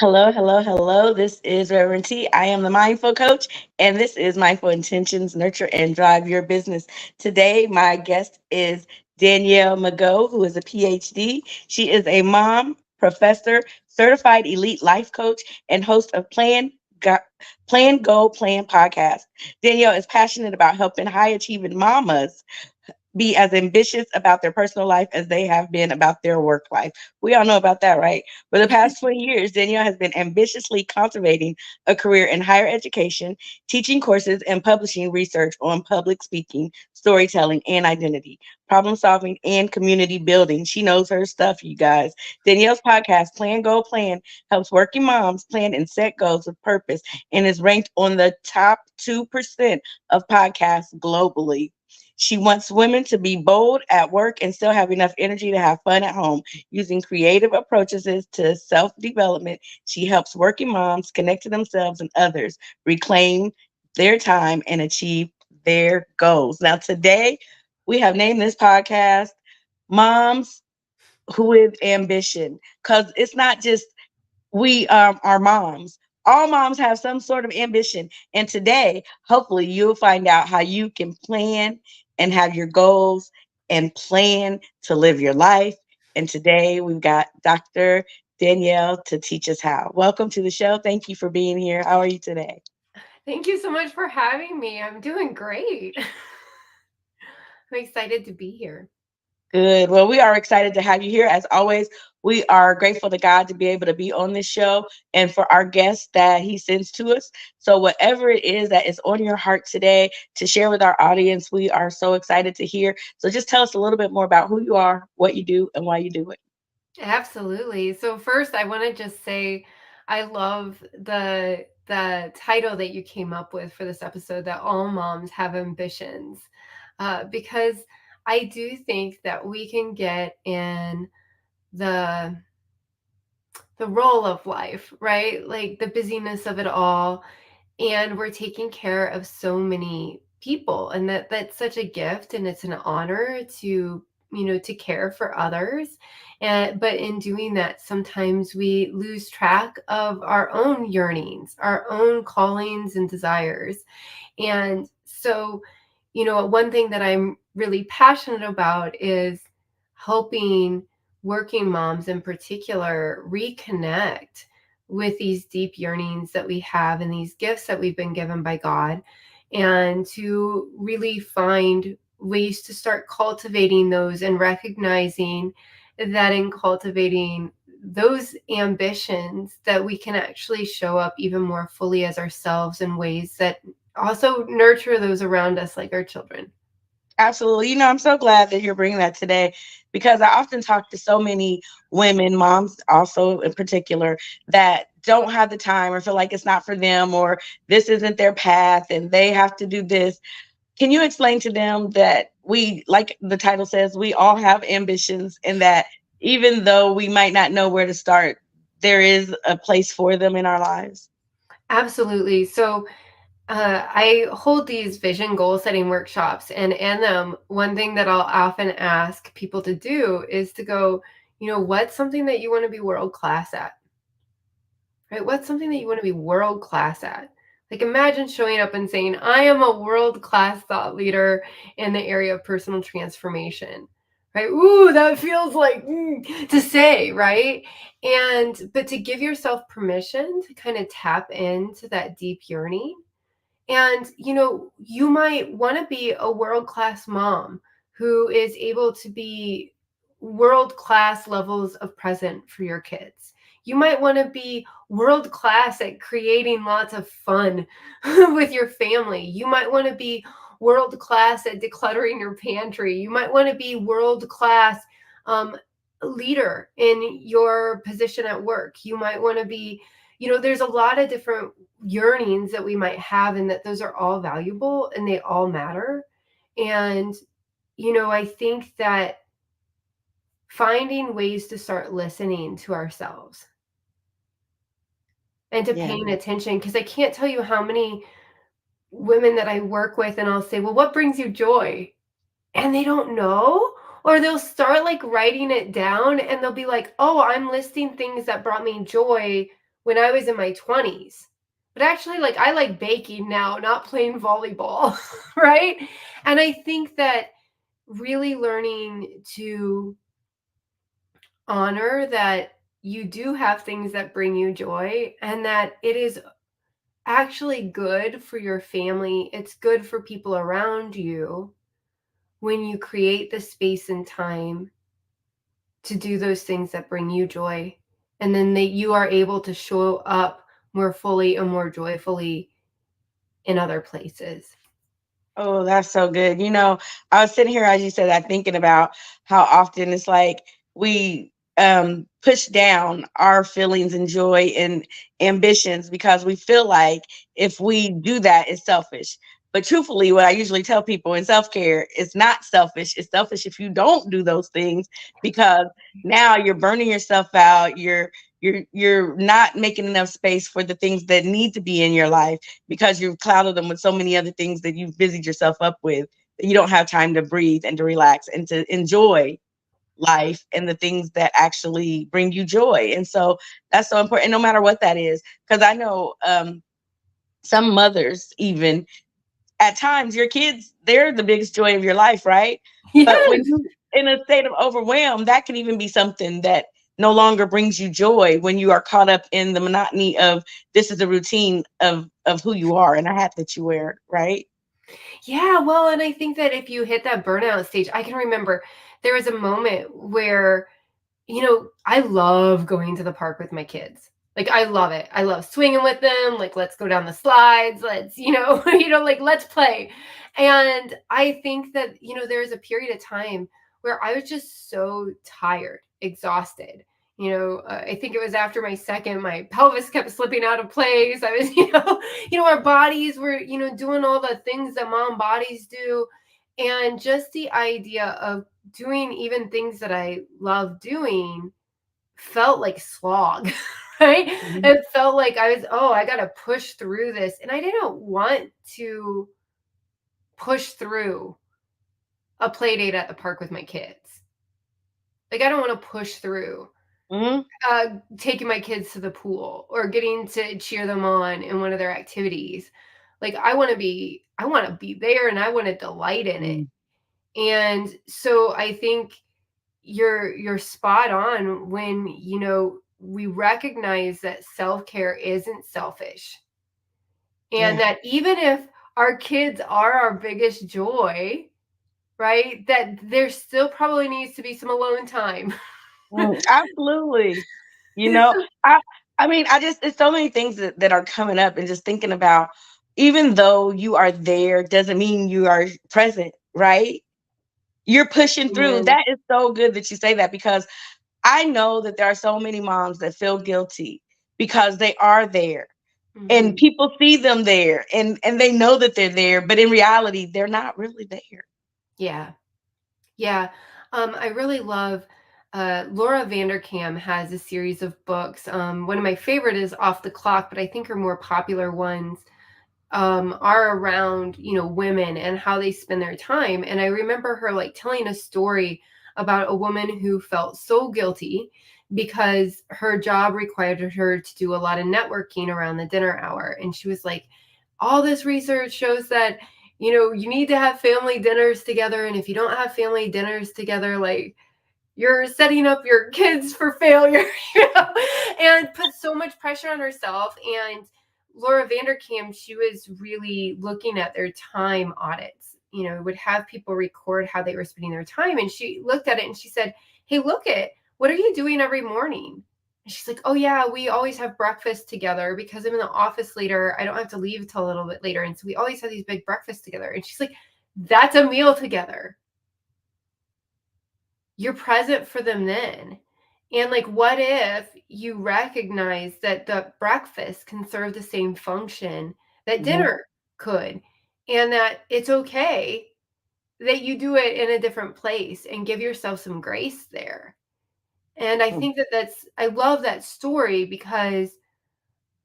Hello, hello, hello. This is Reverend T. I am the Mindful Coach, and this is Mindful Intentions Nurture and Drive Your Business. Today, my guest is Danielle McGeough, who is a PhD. She is a mom, professor, certified elite life coach, and host of Plan Go Plan podcast. Danielle is passionate about helping high achieving mamas be as ambitious about their personal life as they have been about their work life. We all know about that, right? For the past 20 years, Danielle has been ambitiously cultivating a career in higher education, teaching courses, and publishing research on public speaking, storytelling, and identity, problem solving, and community building. She knows her stuff, you guys. Danielle's podcast, Plan Go Plan, helps working moms plan and set goals with purpose and is ranked on the top 2% of podcasts globally. She wants women to be bold at work and still have enough energy to have fun at home. Using creative approaches to self development, she helps working moms connect to themselves and others, reclaim their time, and achieve their goals. Now, today, we have named this podcast Moms Who With Ambition, because it's not just we are moms. All moms have some sort of ambition. And today, hopefully, you'll find out how you can plan and have your goals and plan to live your life. And today, we've got Dr. Danielle to teach us how. Welcome to the show. Thank you for being here. How are you today? Thank you so much for having me. I'm doing great. I'm excited to be here. Good. Well, we are excited to have you here. As always, we are grateful to God to be able to be on this show and for our guests that He sends to us. So, whatever it is that is on your heart today to share with our audience, we are so excited to hear. So, just tell us a little bit more about who you are, what you do, and why you do it. Absolutely. So first I want to just say I love the title that you came up with for this episode, that all moms have ambitions. Because I do think that we can get in the the role of life, right? Like the busyness of it all, and we're taking care of so many people, and that's such a gift, and it's an honor to to care for others. And but in doing that, sometimes we lose track of our own yearnings, our own callings and desires. And so, one thing that I'm really passionate about is helping working moms in particular reconnect with these deep yearnings that we have and these gifts that we've been given by God, and to really find ways to start cultivating those and recognizing that in cultivating those ambitions that we can actually show up even more fully as ourselves in ways that also nurture those around us, like our children. Absolutely. I'm so glad that you're bringing that today because I often talk to so many women, moms also in particular, that don't have the time or feel like it's not for them or this isn't their path and they have to do this. Can you explain to them that we, like the title says, we all have ambitions and that even though we might not know where to start, there is a place for them in our lives? Absolutely. So I hold these vision goal setting workshops, and in them, one thing that I'll often ask people to do is to go, what's something that you want to be world class at? Right? What's something that you want to be world class at? Like imagine showing up and saying, I am a world class thought leader in the area of personal transformation. Right? Ooh, that feels like to say, right? But to give yourself permission to kind of tap into that deep yearning. And, you might want to be a world class mom who is able to be world class levels of present for your kids. You might want to be world class at creating lots of fun with your family. You might want to be world class at decluttering your pantry. You might want to be world class um, leader in your position at work. You might want to be, there's a lot of different yearnings that we might have, and that those are all valuable and they all matter. And I think that finding ways to start listening to ourselves and to Yeah. paying attention, because I can't tell you how many women that I work with, and I'll say, well, what brings you joy? And they don't know, or they'll start like writing it down and they'll be like, oh, I'm listing things that brought me joy when I was in my 20s. But actually, like, I like baking now, not playing volleyball, right? And I think that really learning to honor that you do have things that bring you joy and that it is actually good for your family. It's good for people around you when you create the space and time to do those things that bring you joy. And then that you are able to show up more fully and more joyfully in other places. Oh, that's so good. I was sitting here as you said that thinking about how often it's like we push down our feelings and joy and ambitions because we feel like if we do that, it's selfish. But truthfully, what I usually tell people in self-care is not selfish. It's selfish if you don't do those things because now you're burning yourself out. You're not making enough space for the things that need to be in your life because you've clouded them with so many other things that you've busied yourself up with that you don't have time to breathe and to relax and to enjoy life and the things that actually bring you joy. And so that's so important, no matter what that is. Because I know some mothers, even at times, your kids, they're the biggest joy of your life, right? But when Yes. you in a state of overwhelm, that can even be something that no longer brings you joy when you are caught up in the monotony of this is a routine of who you are and a hat that you wear, right? Yeah, well, and I think that if you hit that burnout stage, I can remember there was a moment where, I love going to the park with my kids. Like, I love it. I love swinging with them. Like, let's go down the slides. Let's, like, let's play. And I think that, there was a period of time where I was just so tired, exhausted. I think it was after my second, my pelvis kept slipping out of place. I was, our bodies were, doing all the things that mom bodies do. And just the idea of doing even things that I love doing felt like slog, right? Mhm. It felt like I got to push through this. And I didn't want to push through a play date at the park with my kids. Like, I don't want to push through Mhm. taking my kids to the pool or getting to cheer them on in one of their activities. Like, I want to be there and I want to delight in it. Mhm. And so I think you're spot on when we recognize that self-care isn't selfish, and Yeah. that even if our kids are our biggest joy, right, that there still probably needs to be some alone time. Absolutely. You know, I I mean, I just it's so many things that are coming up and just thinking about even though you are there doesn't mean you are present, right? You're pushing through. And That is so good that you say that because I know that there are so many moms that feel guilty because they are there and mhm, people see them there and they know that they're there, but in reality, they're not really there. yeah, yeah. I really love Laura Vanderkam has a series of books. One of my favorite is Off the Clock, but I think her more popular ones are around women and how they spend their time. And I remember her like telling a story about a woman who felt so guilty because her job required her to do a lot of networking around the dinner hour, and she was like, all this research shows that you need to have family dinners together, and if you don't have family dinners together, like, you're setting up your kids for failure, and put so much pressure on herself. And Laura Vanderkam, she was really looking at their time audits, would have people record how they were spending their time. And she looked at it and she said, hey, look at what are you doing every morning? And she's like, oh, yeah, we always have breakfast together because I'm in the office later. I don't have to leave till a little bit later. And so we always have these big breakfasts together. And she's like, that's a meal together. You're present for them then. And like, what if you recognize that the breakfast can serve the same function that Mhm. dinner could, and that it's okay that you do it in a different place and give yourself some grace there. And I think that I love that story because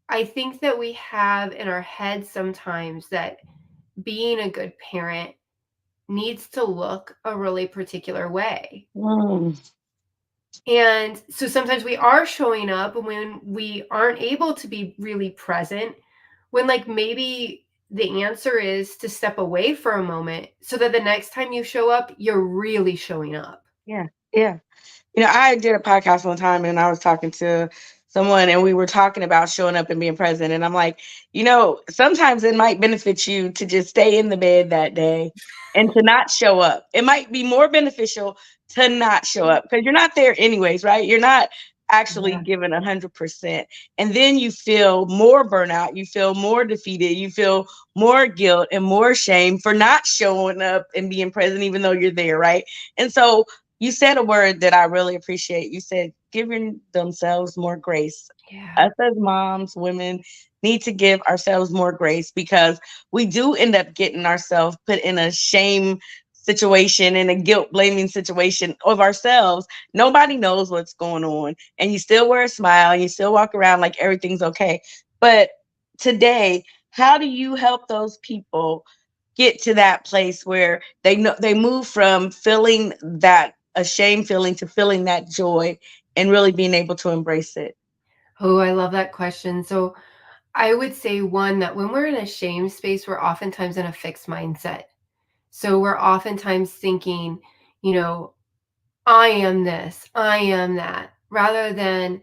I think that we have in our heads sometimes that being a good parent needs to look a really particular way. Mm. And so sometimes we are showing up when we aren't able to be really present, when like maybe the answer is to step away for a moment so that the next time you show up, you're really showing up. Yeah. Yeah. I did a podcast one time and I was talking to someone and we were talking about showing up and being present. And I'm like, sometimes it might benefit you to just stay in the bed that day and to not show up. It might be more beneficial to not show up because you're not there anyways, right? You're not actually Yeah. given 100%. And then you feel more burnout, you feel more defeated, you feel more guilt and more shame for not showing up and being present, even though you're there, right? And so you said a word that I really appreciate. You said giving themselves more grace. Yeah. Us as moms, women need to give ourselves more grace because we do end up getting ourselves put in a shame situation and a guilt blaming situation of ourselves. Nobody knows what's going on. And you still wear a smile and you still walk around like everything's okay. But today, how do you help those people get to that place where they know they move from feeling that a shame feeling to feeling that joy and really being able to embrace it? Oh, I love that question. So I would say one that when we're in a shame space, we're oftentimes in a fixed mindset. So we're oftentimes thinking, you know, I am this, I am that, rather than,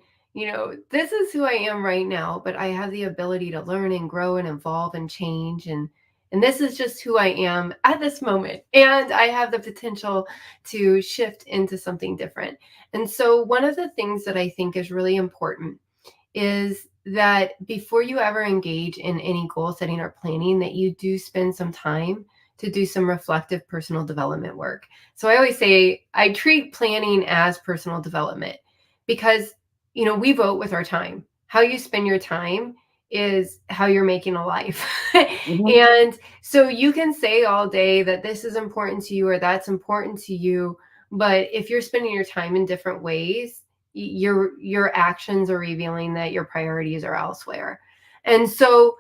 this is who I am right now, but I have the ability to learn and grow and evolve and change, and this is just who I am at this moment. And I have the potential to shift into something different. And so one of the things that I think is really important is that before you ever engage in any goal setting or planning, that you do spend some time to do some reflective personal development work. So I always say I treat planning as personal development because we vote with our time. How you spend your time is how you're making a life. Mhm. And so you can say all day that this is important to you or that's important to you, but if you're spending your time in different ways, your actions are revealing that your priorities are elsewhere. And so,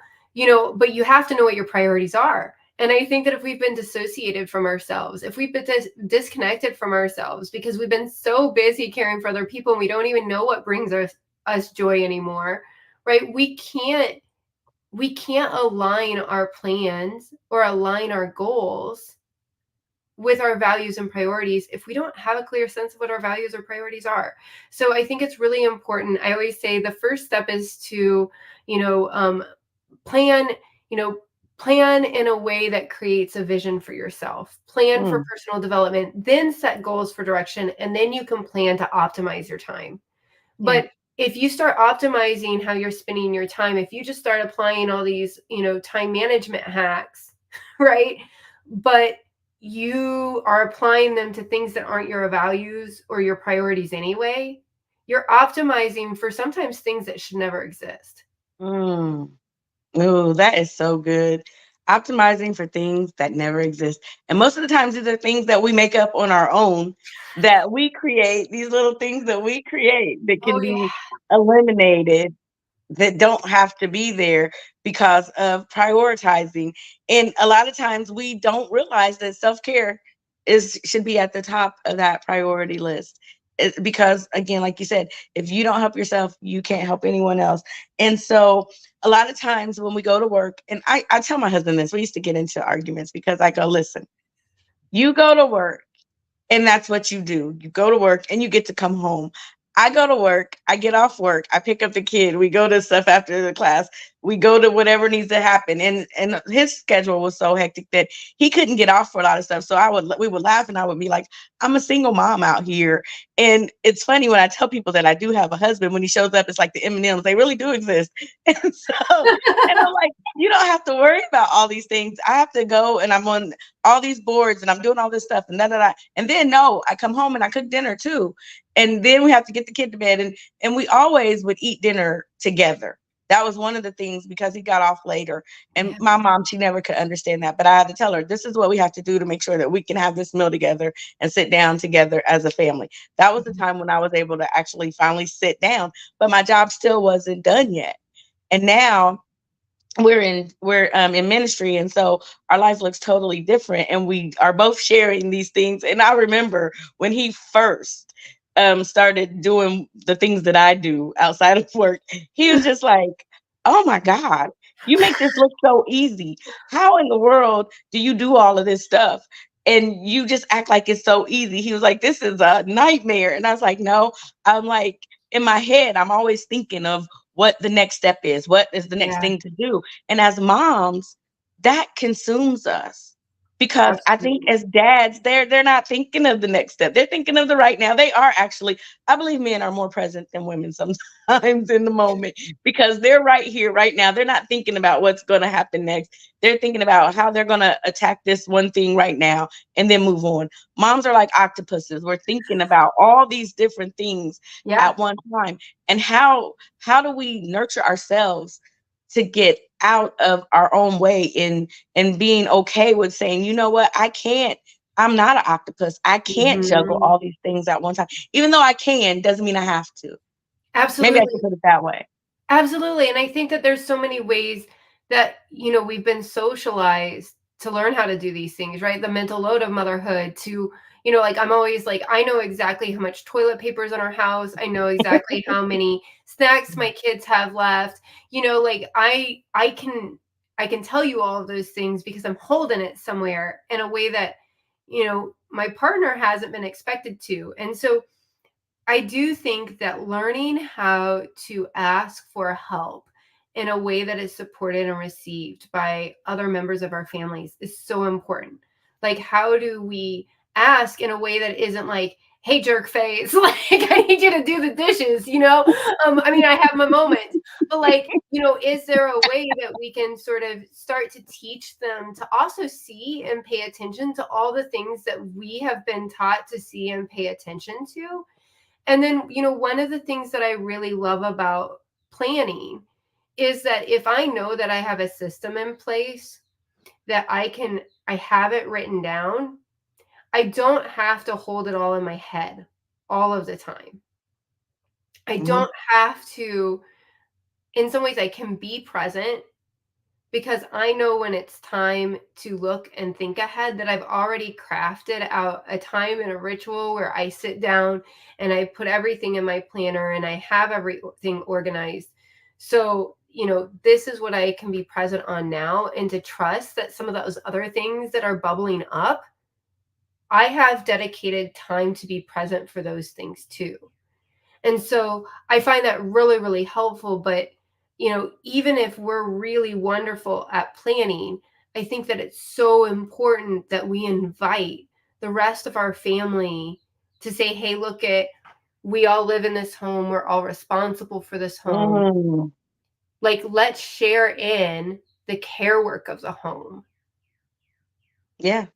but you have to know what your priorities are. And I think that if we've been dissociated from ourselves, if we've been disconnected from ourselves because we've been so busy caring for other people and we don't even know what brings us joy anymore, right? We can't align our plans or align our goals with our values and priorities if we don't have a clear sense of what our values or priorities are. So I think it's really important. I always say the first step is to, you know, um, plan, you know, plan in a way that creates a vision for yourself, plan for Mm, personal development, then set goals for direction, and then you can plan to optimize your time. yeah. But if you start optimizing how you're spending your time, if you just start applying all these, time management hacks, right? But you are applying them to things that aren't your values or your priorities anyway, you're optimizing for sometimes things that should never exist. Mm. Ooh, that is so good. Optimizing for things that never exist. And most of the times these are things that we make up on our own, that we create, these little things that we create that Oh can yeah. be eliminated, that don't have to be there because of prioritizing. And a lot of times we don't realize that self-care is should be at the top of that priority list. Because again, like you said, if you don't help yourself, you can't help anyone else. And so a lot of times when we go to work, and I tell my husband this, we used to get into arguments because I go, listen, you go to work and that's what you do. You go to work and you get to come home. I go to work, I get off work, I pick up the kid, we go to stuff after the class, we go to whatever needs to happen. And his schedule was so hectic that he couldn't get off for a lot of stuff. So we would laugh and I would be like, I'm a single mom out here. And it's funny when I tell people that I do have a husband, when he shows up, it's like the M&Ms, they really do exist. And so, and I'm like, you don't have to worry about all these things. I have to go and I'm on all these boards and I'm doing all this stuff and da da da. And then no, I come home and I cook dinner too. And then we have to get the kid to bed. And we always would eat dinner together. That was one of the things because he got off later. And Yeah. my mom, she never could understand that. But I had to tell her, this is what we have to do to make sure that we can have this meal together and sit down together as a family. That was the Mhm. time when I was able to actually finally sit down, but my job still wasn't done yet. And now we're in ministry, and so our life looks totally different and we are both sharing these things. And I remember when he first started doing the things that I do outside of work, he was just like, "Oh my God, you make this look so easy. How in the world do you do all of this stuff? And you just act like it's so easy." He was like, "This is a nightmare." And I was like, "No." I'm like, in my head, I'm always thinking of what the next step is, what is the next Yeah, thing to do. And as moms, that consumes us. Because I think absolutely. as dads, they're not thinking of the next step. They're thinking of the right now. They are actually, I believe men are more present than women sometimes in the moment because they're right here, right now. They're not thinking about what's going to happen next. They're thinking about how they're going to attack this one thing right now and then move on. Moms are like octopuses. We're thinking about all these different things Yeah. at one time. And how do we nurture ourselves to get out of our own way in and being okay with saying, you know what, I can't, I'm not an octopus. I can't juggle Mhm. all these things at one time. Even though I can, doesn't mean I have to. Maybe I Absolutely. should put it that way. Absolutely, and I think that there's so many ways that, we've been socialized to learn how to do these things, right? The mental load of motherhood to, like I'm always like, I know exactly how much toilet paper is in our house. I know exactly how many snacks my kids have left. Like I can tell you all of those things because I'm holding it somewhere in a way that, my partner hasn't been expected to. And so I do think that learning how to ask for help in a way that is supported and received by other members of our families is so important. Like, how do we ask in a way that isn't like, hey, jerk face, like, I need you to do the dishes, I mean, I have my moments, but like, is there a way that we can sort of start to teach them to also see and pay attention to all the things that we have been taught to see and pay attention to? And then, one of the things that I really love about planning is that if I know that I have a system in place that I have it written down, I don't have to hold it all in my head all of the time. I Mhm. don't have to, in some ways, I can be present because I know when it's time to look and think ahead that I've already crafted out a time and a ritual where I sit down and I put everything in my planner and I have everything organized. So, this is what I can be present on now, and to trust that some of those other things that are bubbling up, I have dedicated time to be present for those things too. And so I find that really, really helpful. But, even if we're really wonderful at planning, I think that it's so important that we invite the rest of our family to say, hey, look at, we all live in this home. We're all responsible for this home. Mm. Like, let's share in the care work of the home. Yeah.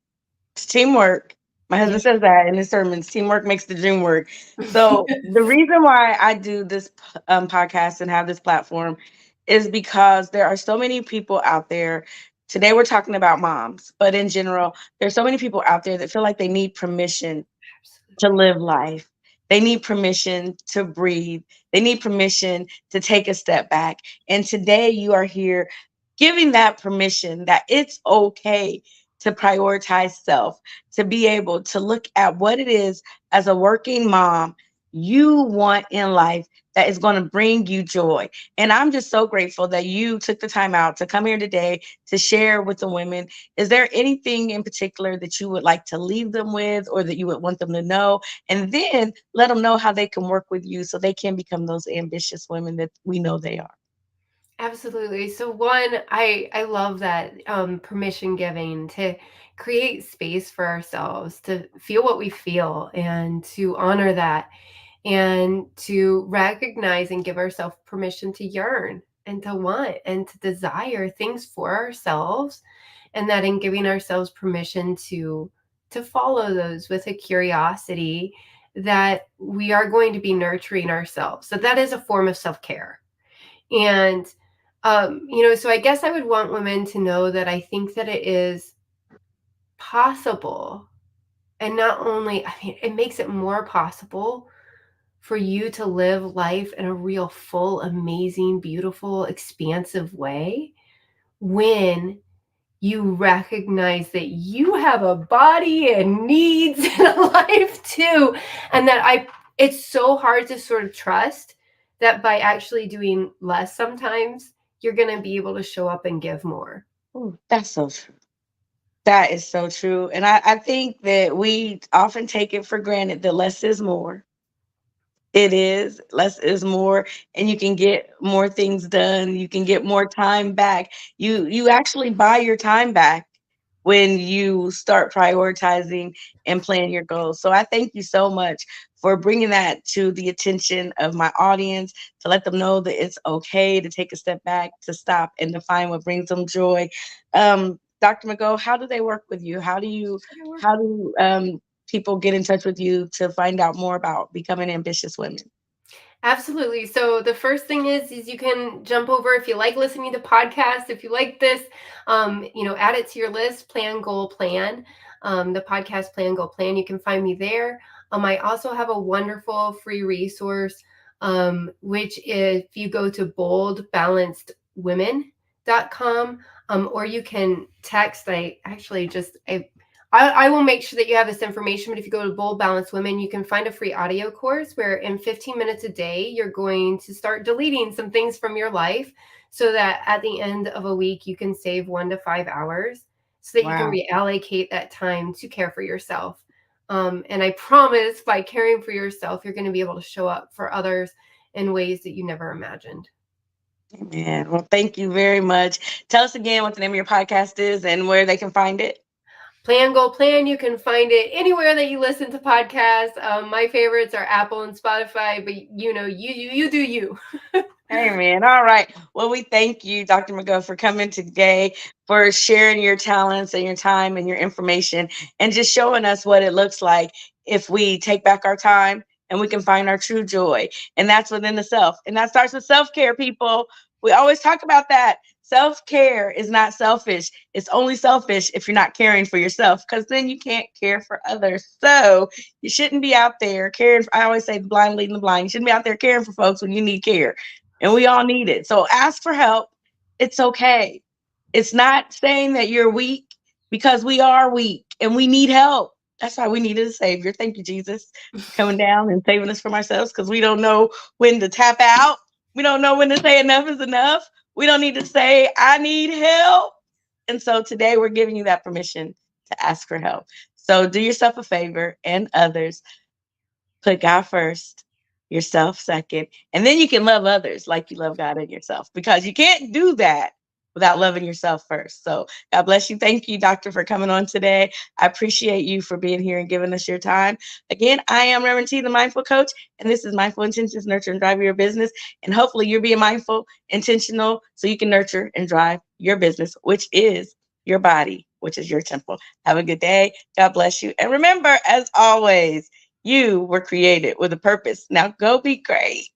It's teamwork. My Yeah. husband says that in his sermons. Teamwork makes the dream work. So the reason why I do this podcast and have this platform is because there are so many people out there. Today we're talking about moms, but in general, there's so many people out there that feel like they need permission to Absolutely. live life. They need permission to breathe. They need permission to take a step back. And today you are here giving that permission that it's okay to prioritize self, to be able to look at what it is as a working mom you want in life that is going to bring you joy. And I'm just so grateful that you took the time out to come here today to share with the women. Is there anything in particular that you would like to leave them with or that you would want them to know? And then let them know how they can work with you so they can become those ambitious women that we know they are. Absolutely. So one, I love that permission giving to create space for ourselves to feel what we feel and to honor that and to recognize and give ourselves permission to yearn and to want and to desire things for ourselves, and that in giving ourselves permission to follow those with a curiosity that we are going to be nurturing ourselves. So that is a form of self-care. And so I guess I would want women to know that I think that it is possible. And not only, I mean, it makes it more possible for you to live life in a real, full, amazing, beautiful, expansive way when you recognize that you have a body and needs and a life too. And that it's so hard to sort of trust that by actually doing less sometimes, you're going to be able to show up and give more. Ooh, that's so true. That is so true. And I think that we often take it for granted that less is more. It is. Less is more, and you can get more things done. You can get more time back. You actually buy your time back when you start prioritizing and planning your goals. So I thank you so much for bringing that to the attention of my audience, to let them know that it's okay to take a step back, to stop and to find what brings them joy. Dr. McGeough, how do they work with you? How do people get in touch with you to find out more about becoming ambitious women? Absolutely. So the first thing is you can jump over if you like listening to podcasts, if you like this, add it to your list, plan, goal, plan. The podcast plan, goal, plan. You can find me there. I also have a wonderful free resource, which if you go to boldbalancedwomen.com, or you can text. I will make sure that you have this information, but if you go to Bold Balanced Women, you can find a free audio course where in 15 minutes a day, you're going to start deleting some things from your life so that at the end of a week, you can save 1 to 5 hours so that you can Wow. reallocate that time to care for yourself. And I promise by caring for yourself, you're going to be able to show up for others in ways that you never imagined. Amen. Well, thank you very much. Tell us again what the name of your podcast is and where they can find it. Plan, Goal, Plan. You can find it anywhere that you listen to podcasts. My favorites are Apple and Spotify, but you do you. Amen. All right. Well, we thank you, Dr. McGeough, for coming today, for sharing your talents and your time and your information, and just showing us what it looks like if we take back our time and we can find our true joy. And that's within the self. And that starts with self care, people. We always talk about that. Self care is not selfish. It's only selfish if you're not caring for yourself, because then you can't care for others. So you shouldn't be out there caring. I always say the blind leading the blind. You shouldn't be out there caring for folks when you need care, and we all need it. So ask for help. It's okay. It's not saying that you're weak, because we are weak and we need help. That's why we needed a savior. Thank you, Jesus, for coming down and saving us from ourselves, because we don't know when to tap out. We don't know when to say enough is enough. We don't need to say, I need help. And so today we're giving you that permission to ask for help. So do yourself a favor and others. Put God first, yourself second, and then you can love others like you love God and yourself, because you can't do that without loving yourself first. So God bless you. Thank you, Doctor, for coming on today. I appreciate you for being here and giving us your time. Again, I am Reverend T, the Mindful Coach, and this is Mindful Intentions, Nurture and Drive Your Business. And hopefully you're being mindful, intentional, so you can nurture and drive your business, which is your body, which is your temple. Have a good day. God bless you. And remember, as always, you were created with a purpose. Now go be great.